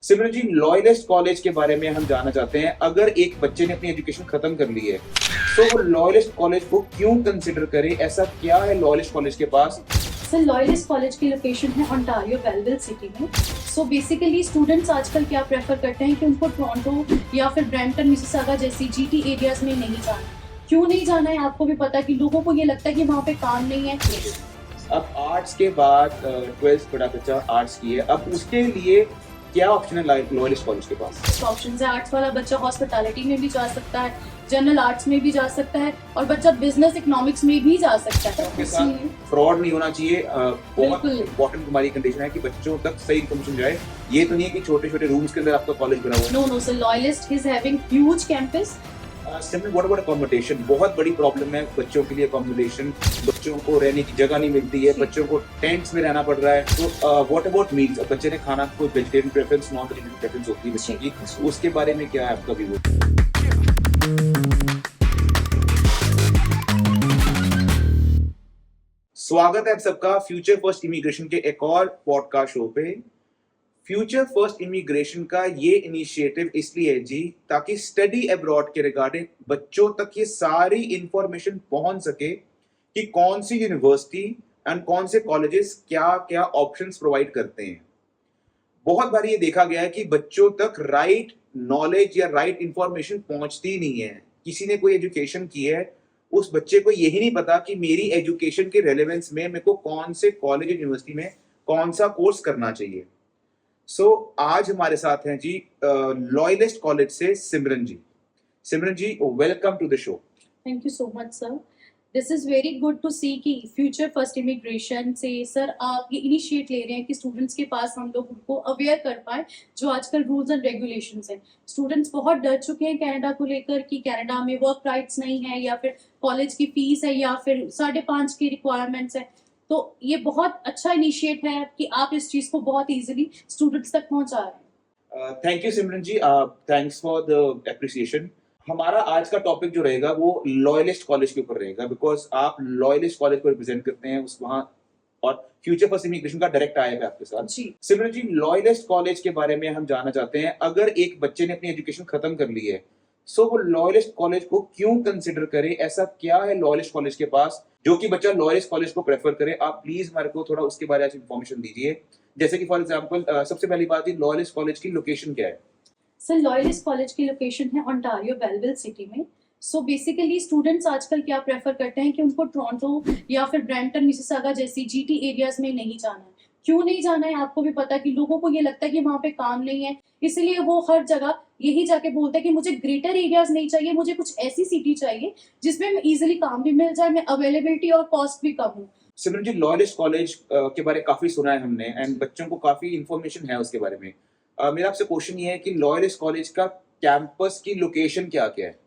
सिमरन जी, Loyalist college के बारे में हम जानना चाहते हैं। अगर एक बच्चे ने अपनी एजुकेशन खत्म कर ली है तो वो लॉयलिस्ट कॉलेज को क्यों कंसिडर करे? ऐसा क्या है लॉयलिस्ट कॉलेज के पास? सर लॉयलिस्ट कॉलेज की लोकेशन है ओंटारियो बेलविल सिटी में। सो बेसिकली स्टूडेंट्स आजकल क्या प्रेफर करते हैं कि उनको टोरंटो या फिर ब्रैम्पटन मिसिसागा जैसी जीटी एरियाज में नहीं जाना। क्यों नहीं जाना है आपको भी पता है कि लोगों को ये लगता है कि वहाँ पे काम नहीं है। अब आर्ट्स के बाद 12th बड़ा बच्चा आर्ट्स की है, अब उसके लिए क्या ऑप्शन है लॉयलिस्ट कॉलेज के पास? ऑप्शन है, आर्ट्स वाला बच्चा हॉस्पिटैलिटी में भी जा सकता है, जनरल आर्ट्स में भी जा सकता है और बच्चा बिजनेस इकोनॉमिक्स में भी जा सकता है। फ्रॉड नहीं होना चाहिए। बहुत बिल्कुल। इंपॉर्टेंट हमारी कंडीशन है कि बच्चों तक सही इन्फॉर्मेशन जाए। ये तो नहीं है कि छोटे छोटे रूम्स के अंदर आपका कॉलेज बना हुआ है। No no sir, loyalist is having huge campus. Simple what about accommodation? बहुत बड़ी प्रॉब्लम है बच्चों के लिए अकोमोडेशन। बच्चों को रहने की जगह नहीं मिलती है, बच्चों को टेंट्स में रहना पड़ रहा है। तो व्हाट अबाउट मील्स? बच्चे ने खाना कोई vegetarian preference, non vegetarian preference होती है बच्चे की, उसके बारे में क्या है आपका व्यू? स्वागत है आप सबका फ्यूचर फर्स्ट इमिग्रेशन के एक और पॉडकास्ट शो पे। फ्यूचर फर्स्ट इमिग्रेशन का ये इनिशिएटिव इसलिए है जी, ताकि स्टडी अब्रॉड के रिगार्डिंग बच्चों तक ये सारी इंफॉर्मेशन पहुंच सके कि कौन सी यूनिवर्सिटी एंड कौन से कॉलेजेस क्या क्या ऑप्शंस प्रोवाइड करते हैं। बहुत बार ये देखा गया है कि बच्चों तक राइट नॉलेज या राइट इंफॉर्मेशन पहुंचती नहीं है। किसी ने कोई एजुकेशन की है, उस बच्चे को यही नहीं पता कि मेरी एजुकेशन के रेलेवेंस में मेरे को कौन से कॉलेज यूनिवर्सिटी में कौन सा कोर्स करना चाहिए। आज हमारे साथ हैं जी लॉयलिस्ट कॉलेज से Simran ji. Simran ji, welcome to the show. Thank you so much sir. This is very good to see कि फ्यूचर फर्स्ट इमिग्रेशन से सर आप ये इनिशिएट ले रहे हैं कि स्टूडेंट्स के पास हम लोग उनको अवेयर कर पाए जो आजकल रूल्स एंड रेगुलेशंस हैं। स्टूडेंट्स बहुत डर चुके हैं कनाडा को लेकर कि कनाडा में वर्क राइट्स नहीं है या फिर कॉलेज की फीस है या फिर 5.5 की रिक्वायरमेंट्स है। तो ये बहुत अच्छा इनिशिएट है कि आप इस चीज को बहुत इजीली स्टूडेंट्स तक पहुंचा रहे हैं। Thank you Simran ji, thanks for the appreciation. हमारा आज का टॉपिक जो रहेगा वो लॉयलिस्ट कॉलेज के ऊपर रहेगा, बिकॉज आप लॉयलिस्ट कॉलेज को रिप्रेजेंट करते हैं उस वहाँ, और फ्यूचर फर्स्ट इमिग्रेशन का डायरेक्ट आया है आपके साथ जी। सिमरन जी, लॉयलिस्ट कॉलेज के बारे में हम जानना चाहते हैं। अगर एक बच्चे ने अपनी एजुकेशन खत्म कर ली है सो वो लॉयलिस्ट कॉलेज को क्यों कंसिडर करे? ऐसा क्या है लॉयलिस्ट कॉलेज के पास जो कि बच्चा लॉयलिस्ट कॉलेज को प्रेफर करे? आप प्लीज हमारे को थोड़ा उसके बारे में इंफॉर्मेशन दीजिए। जैसे कि फॉर एग्जांपल सबसे पहली बात, लॉयलिस्ट कॉलेज की लोकेशन क्या है? सर लॉयलिस्ट कॉलेज की लोकेशन है ओंटारियो बेलविल सिटी में। सो बेसिकली स्टूडेंट्स आजकल क्या प्रेफर करते हैं कि उनको टोरंटो या फिर ब्रैम्पटन मिसिसागा जैसी जीटी एरियाज में नहीं जाना है। क्यों नहीं जाना है आपको भी पता है कि लोगों को ये लगता है कि वहाँ पे काम नहीं है, इसलिए वो हर जगह यही जाके बोलते हैं कि मुझे ग्रेटर एरियाज नहीं चाहिए, मुझे कुछ ऐसी सिटी चाहिए जिसमें मैं इजिली काम भी मिल जाए, मैं अवेलेबिलिटी और कॉस्ट भी कम हो। सिमरन जी, लॉयलिस्ट कॉलेज के बारे में काफी सुना है हमने एंड बच्चों को काफी इंफॉर्मेशन है उसके बारे में। मेरा आपसे क्वेश्चन ये है कि लॉयलिस्ट कॉलेज का कैंपस की लोकेशन क्या क्या है?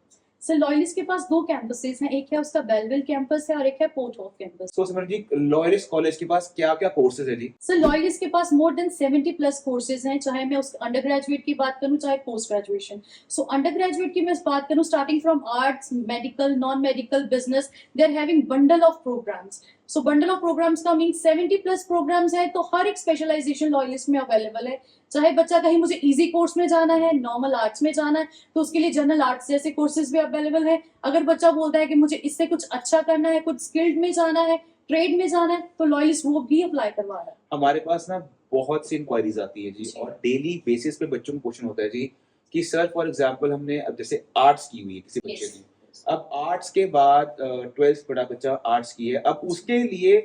सर लॉयलिस्ट के पास 2 कैंपसेस हैं, एक है उसका बेलविल कैंपस है और एक है पोर्ट हॉफ कैंपस। तो सिमरन जी, लॉयलिस्ट कॉलेज के पास क्या क्या कोर्सेज है जी? सर लॉयलिस्ट के पास मोर देन 70 प्लस कोर्सेज हैं, चाहे मैं उस अंडर ग्रेजुएट की बात करूं चाहे post graduation. So under graduate की मैं बात करूं, starting from arts, medical, non medical, business, they are having bundle of programs. So bundle of programs का मीन 70 प्लस प्रोग्राम्स है, तो हर एक स्पेशलाइजेशन लॉयलिस्ट में अवेलेबल है। चाहे बच्चा कहीं मुझे इजी कोर्स में जाना है, नॉर्मल आर्ट्स में जाना है, तो उसके लिए जनरल आर्ट्स जैसे कोर्सेज भी अवेलेबल है। अगर बच्चा बोलता है कि मुझे इससे कुछ अच्छा करना है, कुछ स्किल्ड में जाना है, ट्रेड में जाना है, तो लॉयलिस्ट वो भी अप्लाई करवा रहा है। हमारे पास ना बहुत सी इंक्वायरीज आती है जी, और डेली बेसिस पे बच्चों को क्वेश्चन होता है जी कि सर फॉर एग्जांपल हमने अब जैसे आर्ट्स की हुई है किसी बच्चे ने, अब आर्ट्स के बाद 12th बड़ा बच्चा आर्ट्स की है, अब उसके लिए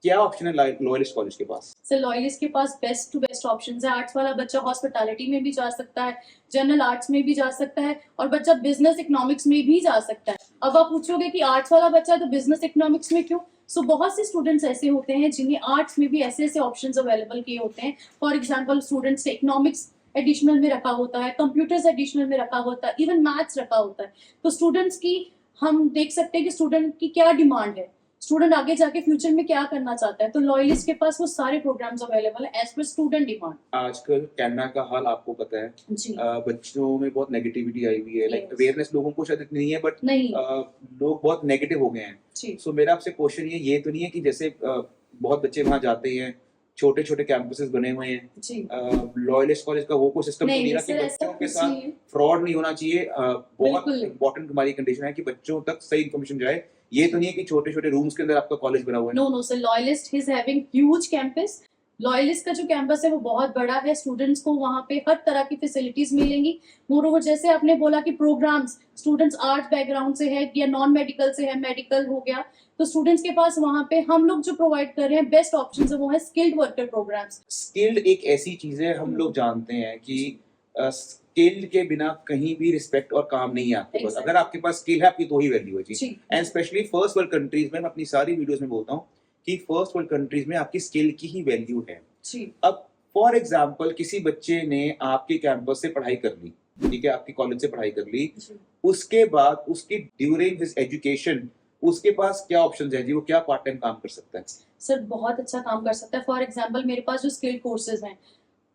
क्या ऑप्शन है लॉयलिस्ट कॉलेज के पास? सर लॉयलिस्ट के पास बेस्ट टू बेस्ट ऑप्शंस है। आर्ट्स वाला बच्चा हॉस्पिटैलिटी में भी जा सकता है, जनरल आर्ट्स में भी जा सकता है और बच्चा बिजनेस इकोनॉमिक्स में भी जा सकता है। अब आप पूछोगे कि आर्ट्स वाला बच्चा तो बिजनेस इकोनॉमिक्स में क्यों? सो बहुत से स्टूडेंट्स ऐसे होते हैं जिन्हें आर्ट्स में भी ऐसे ऐसे ऑप्शंस अवेलेबल किए होते हैं। फॉर एग्जांपल स्टूडेंट्स ने इकोनॉमिक्स एडिशनल में रखा होता है, कंप्यूटर्स एडिशनल में रखा होता है, इवन मैथ्स रखा होता है। तो स्टूडेंट्स की हम देख सकते हैं कि स्टूडेंट की क्या डिमांड है, स्टूडेंट आगे जाके फ्यूचर में क्या करना चाहता है, तो लॉयलिस्ट के पास वो सारे प्रोग्राम्स अवेलेबल है एज पर स्टूडेंट डिमांड। आजकल कनाडा का हाल आपको पता है जी। बच्चों में बहुत नेगेटिविटी आई हुई है, लाइक Yes. अवेयरनेस लोगों को शायद इतनी नहीं है, बट नहीं। लोग बहुत नेगेटिव हो गए हैं। जी। सो मेरा आपसे क्वेश्चन ये तो नहीं है कि जैसे बहुत बच्चे वहाँ जाते हैं छोटे छोटे कैंपसेस बने हुए हैं। जी लॉयलिस्ट कॉलेज का वो कोई सिस्टम तो नहीं नहीं नहीं रहा कि सर, ऐसा बच्चों के कुछ साथ नहीं है। फ्रॉड नहीं होना चाहिए। बहुत बिल्कुल। इंपॉर्टेंट हमारी कंडीशन है कि बच्चों तक सही इन्फॉर्मेशन जाए। ये तो नहीं है कि छोटे छोटे रूम्स के अंदर आपका कॉलेज बना हुआ है। No no sir, loyalist is having huge campus. Loyalist का जो कैंपस है वो बहुत बड़ा है, स्टूडेंट्स को वहाँ पे हर तरह की फैसिलिटीज मिलेंगी। मोरोवर जैसे आपने बोला कि प्रोग्राम्स, स्टूडेंट्स आर्ट बैकग्राउंड से है या नॉन मेडिकल से है, मेडिकल हो गया, तो स्टूडेंट्स के पास वहाँ पे हम लोग जो प्रोवाइड कर रहे हैं बेस्ट ऑप्शन है वो है स्किल्ड वर्कर प्रोग्राम्स। स्किल्ड एक ऐसी चीज है, हम लोग जानते हैं कि स्किल्ड के बिना कहीं भी रिस्पेक्ट और काम नहीं है आपके पास। Exactly. अगर आपके पास स्किल है आपकी तो ही वैल्यू है जी। जी and specially first world countries में, मैं अपनी सारी वीडियोस में बोलता हूँ कि फर्स्ट वर्ल्ड कंट्रीज में आपकी स्किल की ही वैल्यू है। जी अब फॉर एग्जाम्पल किसी बच्चे ने आपके कैंपस से पढ़ाई कर ली, ठीक है, आपकी कॉलेज से पढ़ाई कर ली, जी उसके बाद उसकी ड्यूरिंग हिज एजुकेशन उसके पास क्या ऑप्शन है जी, वो क्या पार्ट टाइम काम कर सकता है? सर बहुत अच्छा काम कर सकता है। फॉर एग्जाम्पल मेरे पास जो स्किल्ड कोर्सेज हैं,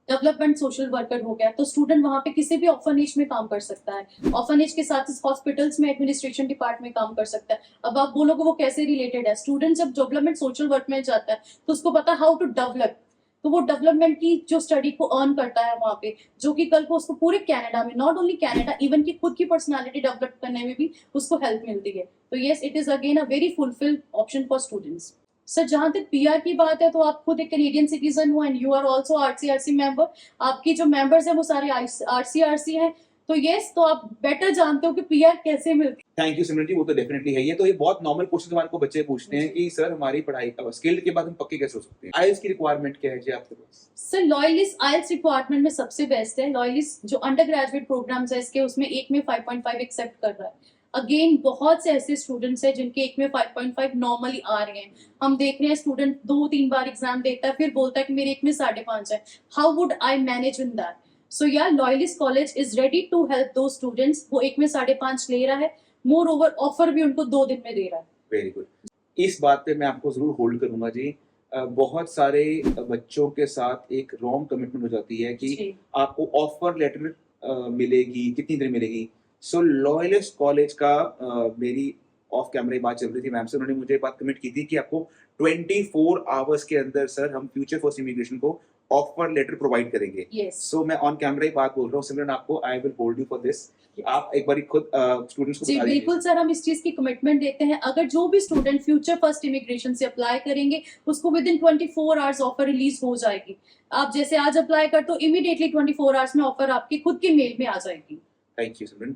डेवलपमेंट सोशल वर्कर हो गया, तो स्टूडेंट वहाँ पे किसी भी ऑर्फनेज में काम कर सकता है। ऑर्फनेज के साथ हॉस्पिटल्स में एडमिनिस्ट्रेशन डिपार्टमेंट में काम कर सकता है। अब आप बोलोगे वो कैसे रिलेटेड है, स्टूडेंट जब डेवलपमेंट सोशल वर्क में जाता है तो उसको पता हाउ टू डेवलप, तो वो डेवलपमेंट की जो स्टडी को अर्न करता है वहाँ पे, जो कि कल को उसको पूरे कनाडा में, नॉट ओनली कनाडा, इवन की खुद की पर्सनालिटी डेवलप करने में भी उसको हेल्प मिलती है। तो yes, it is again a very fulfilled option for students. Sir जहां तक पीआर की बात है तो आप खुद एक कैनेडियन सिटीजन हो and you are also RCRC member. आपकी जो मेंबर्स हैं वो सारे आरसीआरसी हैं, तो यस, तो आप बेटर जानते हो कि पीआर कैसे मिलती है। थैंक यू सिमरन जी, वो तो डेफिनेटली है। ये तो ये बहुत नॉर्मल क्वेश्चन हमारे को बच्चे पूछते हैं कि सर हमारी पढ़ाई स्किल्ड के बाद हम पक्के कैसे हो सकते हैं? आईएलटीएस की रिक्वायरमेंट क्या है जी आपके पास? सर लॉयलिस्ट आइल्स रिक्वायरमेंट में सबसे बेस्ट है। लॉयलिस्ट जो अंडर ग्रेजुएट प्रोग्राम्स है इसके, उसमें एक में 5.5 एक्सेप्ट कर रहा है। अगेन बहुत से ऐसे स्टूडेंट्स हैं जिनके एक में 5.5 नॉर्मली आ रहे हैं। हम देख रहे हैं स्टूडेंट 2-3 बार एग्जाम देता है फिर बोलता है कि मेरे एक में 5.5 है। How would I manage in that? So yeah Loyalist college is ready to help दो स्टूडेंट्स। वो एक में 5.5 ले रहा है, मोर ओवर ऑफर भी उनको 2 दिन में दे रहा है। Very good. इस बात पे मैं आपको जरूर होल्ड करूंगा जी। बहुत सारे बच्चों के साथ एक रॉन्ग कमिटमेंट हो जाती है कि जी आपको ऑफर लेटर मिलेगी, कितनी देर मिलेगी। सो लॉयलिस्ट कॉलेज का मेरी ऑफ कैमरा बात चल रही थी मैम से, उन्होंने मुझे बात कमिट की थी कि आपको 24 आवर्स के अंदर सर हम फ्यूचर फर्स्ट इमिग्रेशन को ऑफर लेटर प्रोवाइड करेंगे। यस सो मैं ऑन कैमरा ही बात बोल रहा हूँ सिमरन, आपको I will hold you for this. आप एक बार खुद स्टूडेंट्स को जी बता दीजिए। बिल्कुल सर, हम इस चीज की कमिटमेंट देते हैं। अगर जो भी स्टूडेंट फ्यूचर फर्स्ट इमिग्रेशन से अप्लाई करेंगे उसको with in 24 hours offer release हो जाएगी। आप जैसे आज अप्लाई कर तो इमीडिएटली 24 आवर्स में ऑफर आपकी खुद की मेल में आ जाएगी। Thank you Simran.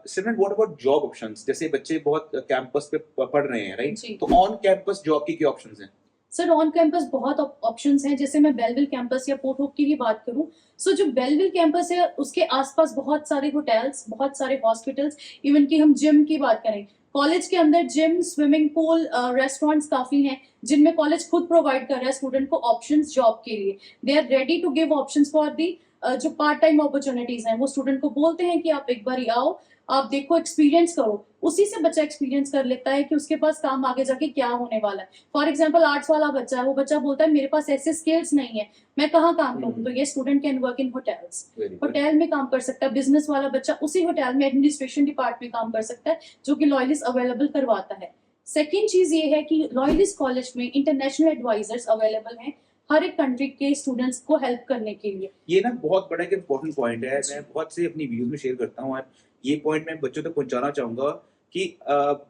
Simran, what about job options? जैसे बच्चे बहुत कैंपस पे पढ़ रहे हैं, राइट? जी तो ऑन कैंपस जॉब की क्या ऑप्शंस हैं? सर ऑन कैंपस बहुत ऑप्शंस हैं। जैसे मैं बेलविल कैंपस या पोर्ट होप की ही बात करूं, सो जो बेलविल कैंपस है उसके आसपास बहुत सारे होटल्स, बहुत सारे हॉस्पिटल्स, इवन की हम जिम की बात करें, कॉलेज के अंदर जिम, स्विमिंग पूल, रेस्टोरेंट्स काफी हैं जिनमें कॉलेज खुद प्रोवाइड कर रहा है स्टूडेंट को ऑप्शंस जॉब के लिए। They are ready to give options for the जो पार्ट टाइम अपॉर्चुनिटीज हैं। वो स्टूडेंट को बोलते हैं कि आप एक बार आओ, आप देखो, एक्सपीरियंस करो। उसी से बच्चा एक्सपीरियंस कर लेता है कि उसके पास काम आगे जाके क्या होने वाला है। फॉर एग्जाम्पल आर्ट्स वाला बच्चा है, वो बच्चा बोलता है मेरे पास ऐसे स्किल्स नहीं है, मैं कहाँ काम करूँ? तो ये student can work in hotels, very good. Hotel में काम कर सकता है। बिजनेस वाला बच्चा उसी होटल में एडमिनिस्ट्रेशन डिपार्टमेंट में काम कर सकता है, जो कि लॉयलिस्ट अवेलेबल करवाता है। सेकेंड चीज ये है कि लॉयलिस्ट कॉलेज में इंटरनेशनल एडवाइजर्स अवेलेबल हैं हर एक कंट्री के स्टूडेंट्स को हेल्प करने के लिए। ये ना बहुत बड़ा एक इम्पोर्टेंट पॉइंट है, मैं बहुत से अपनी व्यूज में शेयर करता हूँ और ये पॉइंट मैं बच्चों तक पहुंचाना चाहूंगा कि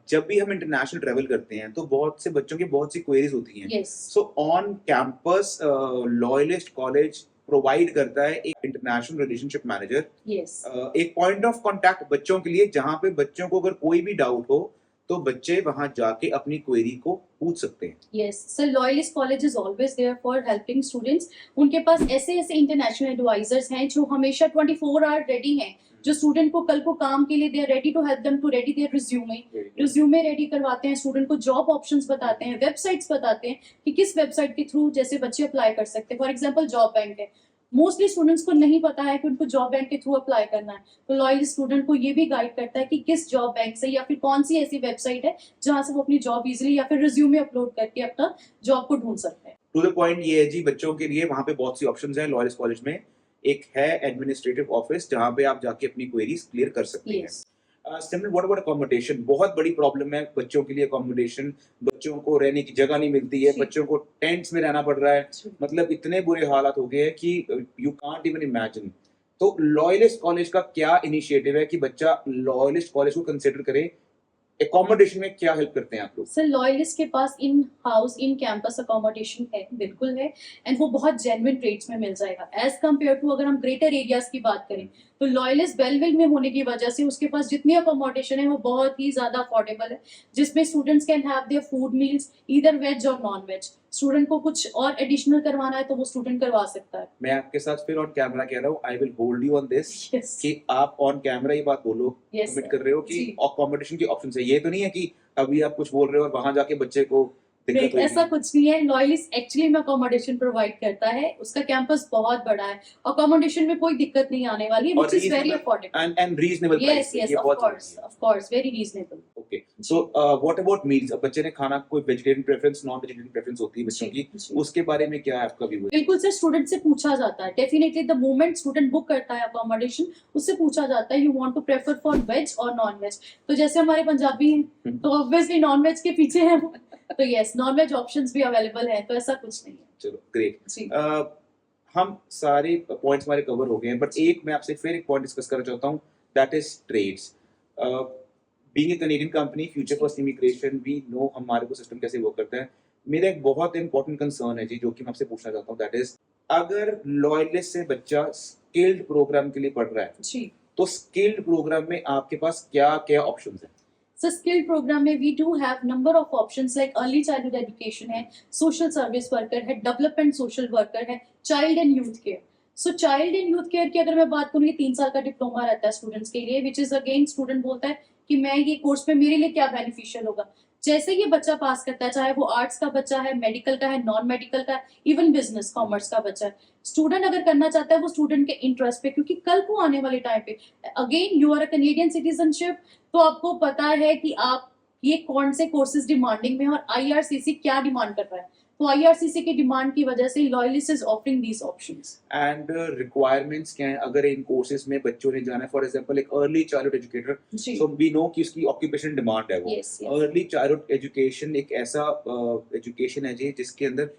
जब भी हम इंटरनेशनल ट्रेवल करते हैं तो बहुत से बच्चों की बहुत सी क्वेरीज होती हैं। Yes so on campus loyalist college provide करता है एक इंटरनेशनल रिलेशनशिप मैनेजर, यस एक पॉइंट ऑफ कांटेक्ट बच्चों के लिए, जहां पे बच्चों को अगर कोई भी डाउट हो तो बच्चे वहां जाके अपनी क्वेरी को पूछ सकते हैं। Yes sir, Loyalist college is always there for helping students. उनके पास ऐसे ऐसे इंटरनेशनल एडवाइजर्स हैं जो हमेशा 24 आवर रेडी हैं, जो स्टूडेंट को कल को काम के लिए they are ready to help them to ready their resume ready करवाते हैं, स्टूडेंट को जॉब ऑप्शंस बताते हैं, वेबसाइट्स बताते हैं कि किस वेबसाइट के थ्रू जैसे बच्चे अप्लाई कर सकते हैं। फॉर एग्जाम्पल जॉब बैंक है, मोस्टली स्टूडेंट्स को नहीं पता है कि उनको जॉब बैंक के थ्रू अप्लाई करना है, तो लॉयलिस्ट स्टूडेंट को ये भी गाइड करता है कि किस जॉब बैंक से या फिर कौन सी ऐसी वेबसाइट है जहां से वो अपनी जॉब इजीली या फिर रिज्यूमे अपलोड करके अपना जॉब को ढूंढ सकते हैं। टू द पॉइंट ये है जी, बच्चों के लिए वहां पे बहुत सी ऑप्शंस हैं लॉयलिस्ट कॉलेज में। एक है एडमिनिस्ट्रेटिव ऑफिस जहां पे आप जाके अपनी क्वेरीज क्लियर कर सकते हैं। Yes. Similar what about accommodation? बहुत बड़ी प्रॉब्लम है बच्चों के लिए अकोमोडेशन। बच्चों को रहने की जगह नहीं मिलती है, जी। बच्चों को टेंट्स में रहना पड़ रहा है। जी। मतलब इतने बुरे हालात हो गए हैं कि यू कांट इवन इमेजिन। तो लॉयलिस्ट कॉलेज का क्या इनिशिएटिव है कि बच्चा लॉयलिस्ट कॉलेज को कंसिडर करे? अकोमोडेशन में क्या हेल्प करते हैं आप लोग? सर लॉयलिस्ट के पास in house in campus accommodation है, बिल्कुल है, एंड वो बहुत जेन्युइन रेट्स में मिल जाएगा एज कम्पेयर टू अगर हम ग्रेटर एरियाज की बात करें तो लॉयलिस्ट बेलविल में होने की वजह से उसके पास जितनी अकोमोडेशन है वो बहुत ही ज्यादा अफोर्डेबल है, जिसमें students can have their food meals either veg और नॉन वेज। स्टूडेंट को कुछ और एडिशनल करवाना है तो वो स्टूडेंट करवा सकता है। मैं आपके साथ फिर ऑन कैमरा कह रहा हूँ, I will hold you on this Yes. कि आप ऑन कैमरा ये बात बोलो, Yes, कमिट sir. कर रहे हो कि जी। अकोमोडेशन की ऑप्शन है। ये तो नहीं है कि अभी आप कुछ बोल रहे हो और वहां जाके बच्चे को नहीं, दिक्कत ऐसा होगी। कुछ नहीं है। लॉयलिस्ट एक्चुअली में अकोमोडेशन प्रोवाइड करता है, उसका कैंपस बहुत बड़ा है, अकोमोडेशन में कोई दिक्कत नहीं आने वाली है, और which is very affordable. And reasonable yes price yes ये बहुत of course very reasonable. Okay. So what about meals? अब बच्चे ने खाना, कोई vegetarian preference, non vegetarian preference होती है बच्चों की, उसके बारे में क्या है आपका व्यू? बिल्कुल सर, स्टूडेंट से पूछा जाता है definitely the moment student book करता है अकोमोडेशन, उससे पूछा जाता है you want to prefer for veg और नॉन वेज। तो जैसे हमारे पंजाबी हैं तो ऑब्वियसली नॉन वेज के पीछे हैं वो, तो यस नॉन वेज ऑप्शंस भी अवेलेबल है, तो ऐसा कुछ नहीं है। चलो ग्रेट। जी हम सारे पॉइंट्स हमारे कवर हो गए हैं, बट एक मैं आपसे फिर एक पॉइंट डिस्कस करना चाहता हूँ, that is trades. Being a Canadian company, future first immigration, we know हमारे को सिस्टम कैसे वर्क करता है। मेरा एक बहुत इंपॉर्टेंट कंसर्न है जी, जो कि मैं आपसे पूछना चाहता हूँ, दैट इज अगर लॉयलिस्ट से बच्चा स्किल्ड प्रोग्राम के लिए पढ़ रहा है, जी तो स्किल्ड प्रोग्राम में आपके पास क्या क्या ऑप्शंस हैं? So skilled program में we do have number of options like early childhood education है, social service worker है, development social worker है, child and youth care। So child and youth care की अगर मैं बात करूँ, ये 3 साल का डिप्लोमा रहता है स्टूडेंट्स के लिए, which is again स्टूडेंट बोलता है कि मैं ये कोर्स में मेरे लिए क्या बेनिफिशियल होगा। जैसे ये बच्चा पास करता है, चाहे वो आर्ट्स का बच्चा है, मेडिकल का है, नॉन मेडिकल का है, इवन बिजनेस कॉमर्स का बच्चा है, स्टूडेंट अगर करना चाहता है वो स्टूडेंट के इंटरेस्ट पे, क्योंकि कल को आने वाले टाइम पे again you are a Canadian citizenship, तो आपको पता है कि आप ये कौन से कोर्सेज डिमांडिंग में है और आईआरसीसी क्या डिमांड कर रहा है, तो आईआरसीसी की डिमांड की वजह से Loyalist is offering these options. And requirements क्या हैं अगर इन कोर्सेज में बच्चों ने जाना है? फॉर एग्जांपल एक अर्ली चाइल्डहुड एजुकेटर, जी सो वी नो कि उसकी ऑक्यूपेशन डिमांड है वो। यस अर्ली चाइल्डहुड एजुकेशन एक ऐसा एजुकेशन है जी जिसके अंदर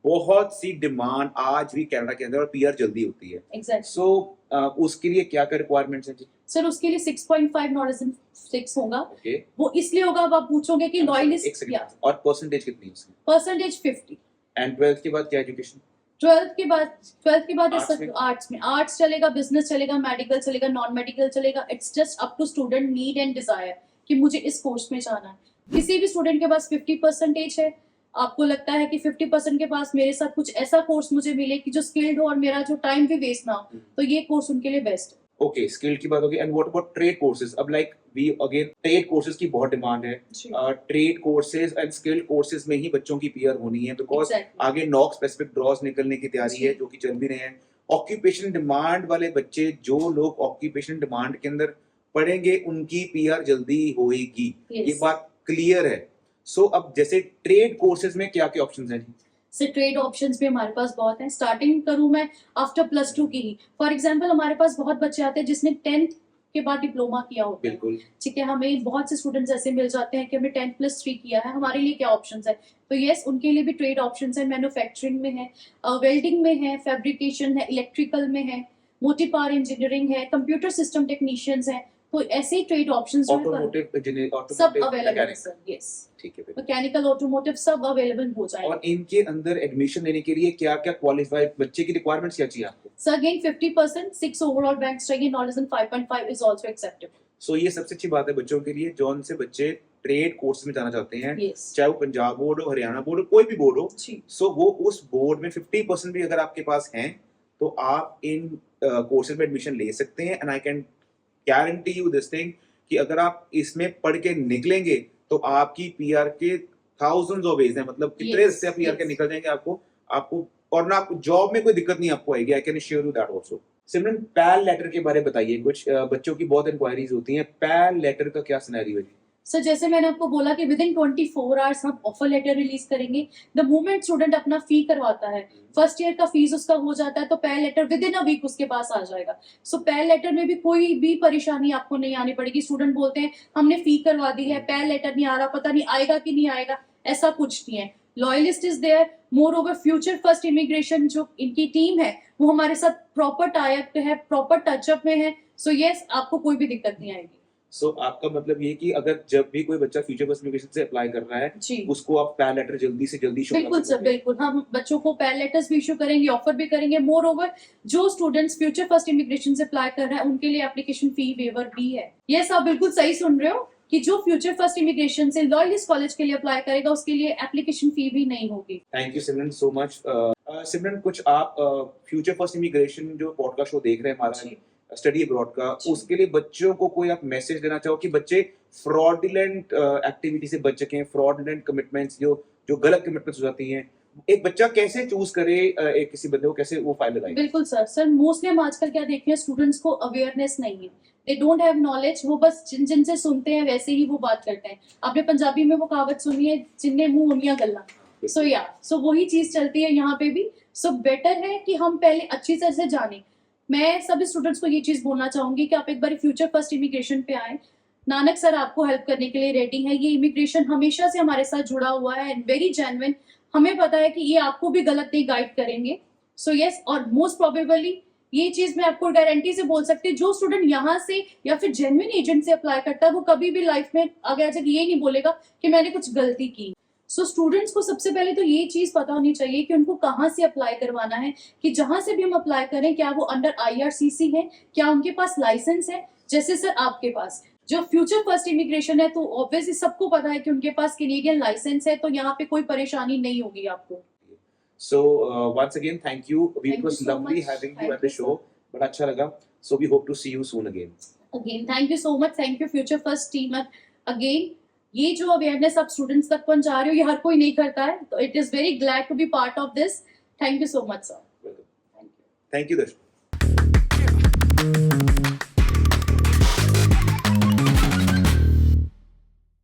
बहुत सी डिमांड आज भी कनाडा के अंदर, और पीआर जल्दी होती है। एग्जैक्टली। सो उसके लिए क्या क्या रिक्वायरमेंट्स हैं जी? सर उसके लिए 6.5 नॉट 6 होगा, ओके, वो इसलिए होगा, अब आप पूछोगे कि एक लॉयलिस्ट सेकंड, क्या, और परसेंटेज कितनी है उसकी? परसेंटेज 50। एंड 12th के बाद क्या एजुकेशन? 12th के बाद Arts में? आर्ट्स चलेगा, बिजनेस चलेगा, मेडिकल चलेगा, नॉन मेडिकल चलेगा। It's just up to student need and desire कि मुझे इस कोर्स में जाना है। किसी भी स्टूडेंट के पास 50% है, आपको लगता है कि 50% के पास मेरे साथ कुछ ऐसा कोर्स मुझे मिले कि जो स्किल्ड हो और मेरा जो टाइम भी वेस्ट ना हो, तो ये कोर्स उनके लिए बेस्ट है। ओके, स्किल्ड की बात होगी। And what about trade courses? अब like we again trade courses की बहुत डिमांड है। Trade courses and skilled courses में ही बच्चों की पीआर होनी है, बिकॉज Exactly. आगे नॉक स्पेसिफिक ड्रॉज निकलने की तैयारी जी। है जो कि चल भी रहे हैं। ऑक्यूपेशन डिमांड वाले बच्चे, जो लोग ऑक्यूपेशन डिमांड के अंदर पढ़ेंगे, उनकी पीआर जल्दी होएगी, Yes. ये बात क्लियर है। सो अब जैसे ट्रेड कोर्सेज में क्या क्या ऑप्शंस हैं जी? से ट्रेड ऑप्शंस भी हमारे पास बहुत हैं। स्टार्टिंग करूं मैं आफ्टर +2 की ही, फॉर एग्जांपल हमारे पास बहुत बच्चे आते हैं जिसने 10th के बाद डिप्लोमा किया होता है, बिल्कुल। ठीक है, हमें बहुत से स्टूडेंट्स ऐसे मिल जाते हैं कि हमने 10+3 किया है, हमारे लिए क्या ऑप्शंस है, तो यस उनके लिए भी ट्रेड ऑप्शंस है। मैन्युफैक्चरिंग में है, वेल्डिंग में है, फैब्रिकेशन है, इलेक्ट्रिकल में है, मोटिव पावर इंजीनियरिंग है, कंप्यूटर सिस्टम टेक्नीशियंस है, तो ऐसे ही ट्रेड ऑप्शंस ऑटोमोटिव सब अवेलेबल है सर। यस, ठीक है। मैकेनिकल, ऑटोमोटिव सब अवेलेबल हो जाएगा। और इनके अंदर एडमिशन लेने के लिए क्या क्या क्वालिफाइड बच्चे की रिक्वायरमेंट्स क्या चाहिए आपको? So again 50%, 6 overall ranks चाहिए, not less than 5.5 is also acceptable. सो ये सबसे अच्छी बात है बच्चों के लिए, जौन से बच्चे ट्रेड कोर्स में जाना चाहते हैं, Yes. चाहे वो पंजाब बोर्ड हो, हरियाणा बोर्ड हो, कोई भी बोर्ड हो। जी सो वो उस बोर्ड में 50% भी अगर आपके पास हैं, तो आप इन कोर्सेज में एडमिशन ले सकते हैं। And I can guarantee you this thing कि अगर आप इसमें पढ़ के निकलेंगे तो आपकी पीआर के थाउजेंड्स ऑफ वेज हैं, मतलब कितने Yes, से पीआर के yes. निकल जाएंगे आपको और ना आपको जॉब में कोई दिक्कत नहीं आपको आएगी। I can sure you that also. Simran, PAL letter के बारे में बताइए कुछ। बच्चों की बहुत इंक्वायरीज होती हैं, पैल लेटर का क्या सिनेरियो है? सर जैसे मैंने आपको बोला कि विद इन 24 आवर्स हम ऑफर लेटर रिलीज करेंगे। द मोमेंट स्टूडेंट अपना फी करवाता है, फर्स्ट ईयर का फीस उसका हो जाता है, तो PAL letter within a week उसके पास आ जाएगा। सो पेयर लेटर में भी कोई भी परेशानी आपको नहीं आनी पड़ेगी। स्टूडेंट बोलते हैं हमने फी करवा दी है, पेयर लेटर नहीं आ रहा, पता नहीं आएगा कि नहीं आएगा, ऐसा कुछ नहीं है। Loyalist is there. Moreover future first immigration जो इनकी टीम है वो हमारे साथ प्रॉपर टाई अप है, प्रॉपर टचअप में है। सो यस, आपको कोई भी दिक्कत नहीं आएगी। सो आपका मतलब ये कि अगर जब भी कोई बच्चा फ्यूचर फर्स्ट इमिग्रेशन से अप्लाई कर रहा है जी उसको आप पैन लेटर जल्दी से जल्दी शो बिल्कुल सर, बिल्कुल हम बच्चों को पेयर लेटर्स भी इशू करेंगे, ऑफर भी करेंगे। मोर ओवर जो स्टूडेंट्स फ्यूचर फर्स्ट इमिग्रेशन से अप्लाई कर रहे हैं उनके लिए एप्लीकेशन फी वेवर भी है। यस, आप बिल्कुल सही सुन रहे हो कि जो फ्यूचर फर्स्ट इमिग्रेशन से लॉयलिस्ट कॉलेज के लिए अप्लाई करेगा उसके लिए एप्लीकेशन फी भी नहीं होगी। Thank you Simran so much. Simran कुछ आप फ्यूचर फर्स्ट इमिग्रेशन जो पॉडकास्ट शो देख रहे हैं हमारा स्टडी अब्रॉड का, उसके लिए बच्चों को कोई आप मैसेज देना चाहो कि बच्चे फ्रॉडुलेंट एक्टिविटी से बच सकें, फ्रॉडुलेंट कमिटमेंट्स जो गलत कमिटमेंट्स हो जाती हैं, एक बच्चा कैसे चूज करे एक किसी बंदे को कैसे वो फाइल लगाए? बिल्कुल सर मोस्टली हम आजकल क्या देख रहे हैं, स्टूडेंट्स को अवेयरनेस नहीं है, दे डोंट हैव नॉलेज। वो बस जिनसे सुनते हैं वैसे ही वो बात करते हैं। आपने पंजाबी में वो कहावत सुनी है, जिन्ने मुंह उनिया गल्ला। सो वही चीज चलती है यहाँ पे भी। सो बेटर है कि हम पहले अच्छी तरह से जाने। मैं सभी स्टूडेंट्स को ये चीज बोलना चाहूंगी कि आप एक बार फ्यूचर फर्स्ट इमिग्रेशन पे आए। नानक सर आपको हेल्प करने के लिए रेडी है। ये इमिग्रेशन हमेशा से हमारे साथ जुड़ा हुआ है एंड वेरी जेन्युइन। हमें पता है कि ये आपको भी गलत नहीं गाइड करेंगे। सो यस, और मोस्ट प्रोबेबली ये चीज मैं आपको गारंटी से बोल सकती हूँ, जो स्टूडेंट यहाँ से या फिर जेन्युइन एजेंट से अप्लाई करता है वो कभी भी लाइफ में आगे आकर ये नहीं बोलेगा कि मैंने कुछ गलती की। सो स्टूडेंट्स को सबसे पहले तो ये चीज पता होनी चाहिए कि उनको कहाँ से अप्लाई करवाना है, कि जहां से भी हम अप्लाई करें क्या वो अंडर IRCC है, क्या उनके पास लाइसेंस है। जैसे सर आपके पास जो फ्यूचर फर्स्ट इमिग्रेशन है तो ऑब्वियसली सबको पता है कि उनके पास कैनेडियन लाइसेंस है, तो यहाँ पे कोई परेशानी नहीं होगी आपको। So once again, thank you. It was lovely having you at the show. बड़ा अच्छा लगा. So we hope to see you soon again. Again, thank you so much. Thank you Future First team. Again, ये जो awareness आप students तक पहुंचा रहे हो ये हर कोई नहीं करता है, तो it is very glad to be part of this. Thank you so much sir. Welcome. Thank you, Darshana.